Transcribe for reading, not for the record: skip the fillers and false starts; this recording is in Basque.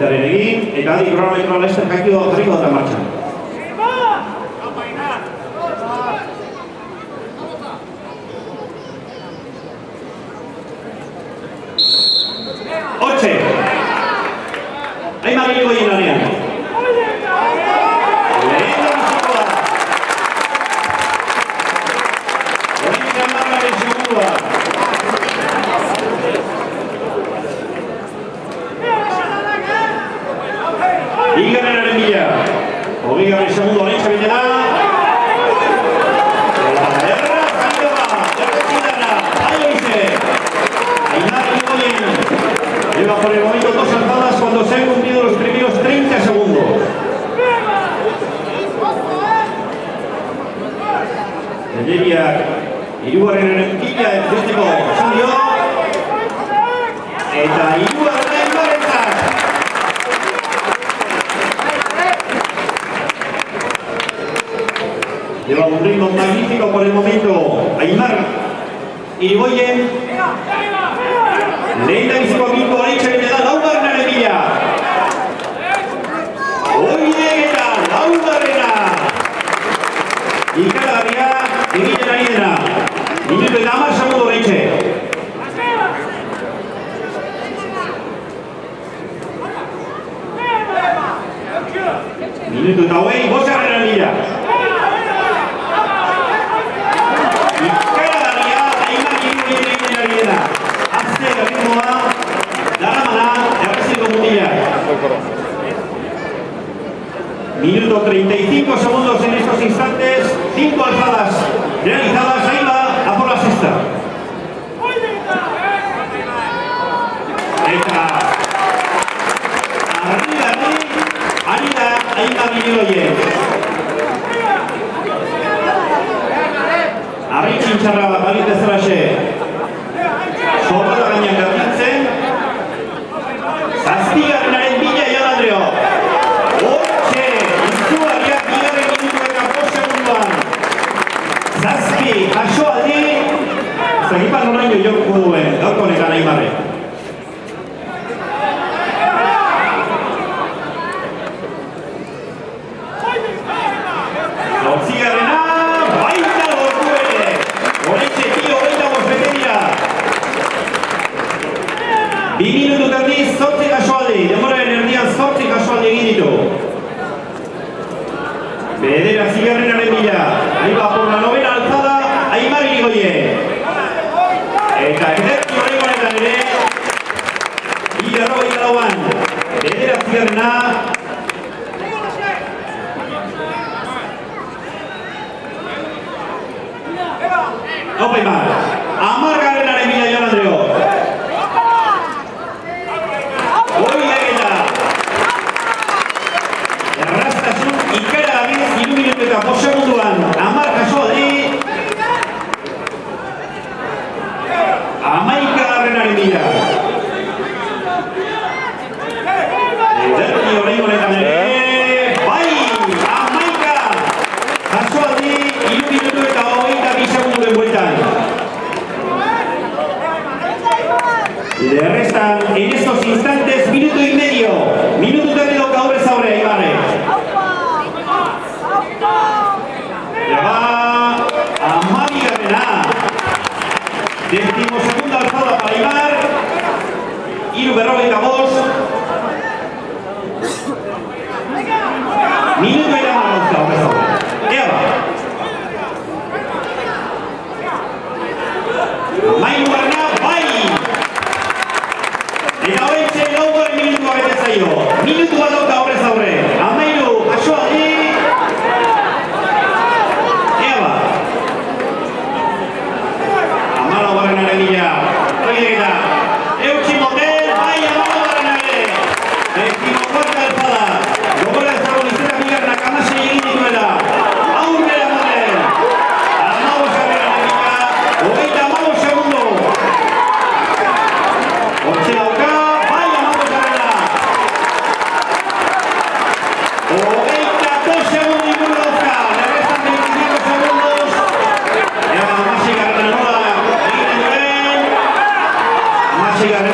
Aitaren egin, eta adi kronometroa laster jarriko da martxan. Hortxe! Aimar gehiago egin lanean. Igarrenaren bila, 20 segundo oraintxe bitena. Eta erraz, Ainoa, errezidana, Aioize. Aimar Irigoyen lleva por el momento 2 alzadas cuando se han cumplido los primeros 30 segundos. Lehiak, hirugarrenaren bila ezteko zaio. Eta hirugarren Aimarentzat. Lleva un ritmo magnífico por el momento. Aimar Irigoyen. Lehenda biziko minutu oraintxe bete da laugarrenaren bila. Oide eta laugarrena. Ikaragarria egiten ari dena. Minutu eta 10 segundo oraintxe. Minutu eta 20, bosgarrenaren bila. Minuto 35 segundos en estos instantes, 5 alzadas realizadas, ahí va a por la sexta. Eta arriba, Aimar Irigoyen. Arritxin txarra balit ezeraxe. Sobrada gainak garrantzen. Zazpigarrenaren bila Jan Andreo. Hortxe, izugarriak bigarren minutu eta 5 segunduan. Zazpi, jaso aldi. Zagipan noraino joko duen, gaurko honetan Aimarre. Zortzigarrena, baita lortu ere. Horretxe, tio, baita bospeteria. 2 minutu terdi, 8 kasualdi. Demoraren erdian 8 kasualdi egin ditu. Bederatzigarrenaren bila. Ahí va por la novena alzada, Aimar Irigoyen. Eta ederki horreko honetan ere. 74an. Bederatzigarrena. Opa Aimar. 10garrenaren bila Jan Andreo. Eta 5 segunduan, 10 kasualdi. 11garrenaren bila. Ederki horrein honetan ere. Bai, 11 kasualdi, 3 minutu eta 22 segundu bueltan. Le restan en estos instantes minuto y medio. Minuto y medio que aurrez aurre, Aimarre. Va a Marigarrena. 12ª alzada para Aimar. Berrogeita bost. Minutu eta marrozta, ea ba. Mailugarna, bai! Eta horretxe laugarren minutua bete zaio. Minutu bat dauka horrez aurre. Amailu, aso aldi. Ea ba. Amalaugarrenaren bila. Oideketa. Eutxi motel, bai amalaugarrenare. Decimocuarta alzada. Gogora ezagun izena bigarrenak amasei egin dituela. Aurrera motel. Amabosgarrenaren bila. Hogeita amabos segundo. Hortxe dauka, bai amabosgarrena. Hogeita dos segundo inguru dauzka. Le restan 25 segundos. Ea, amasigarrena nola egiten duen. Amasigarrena.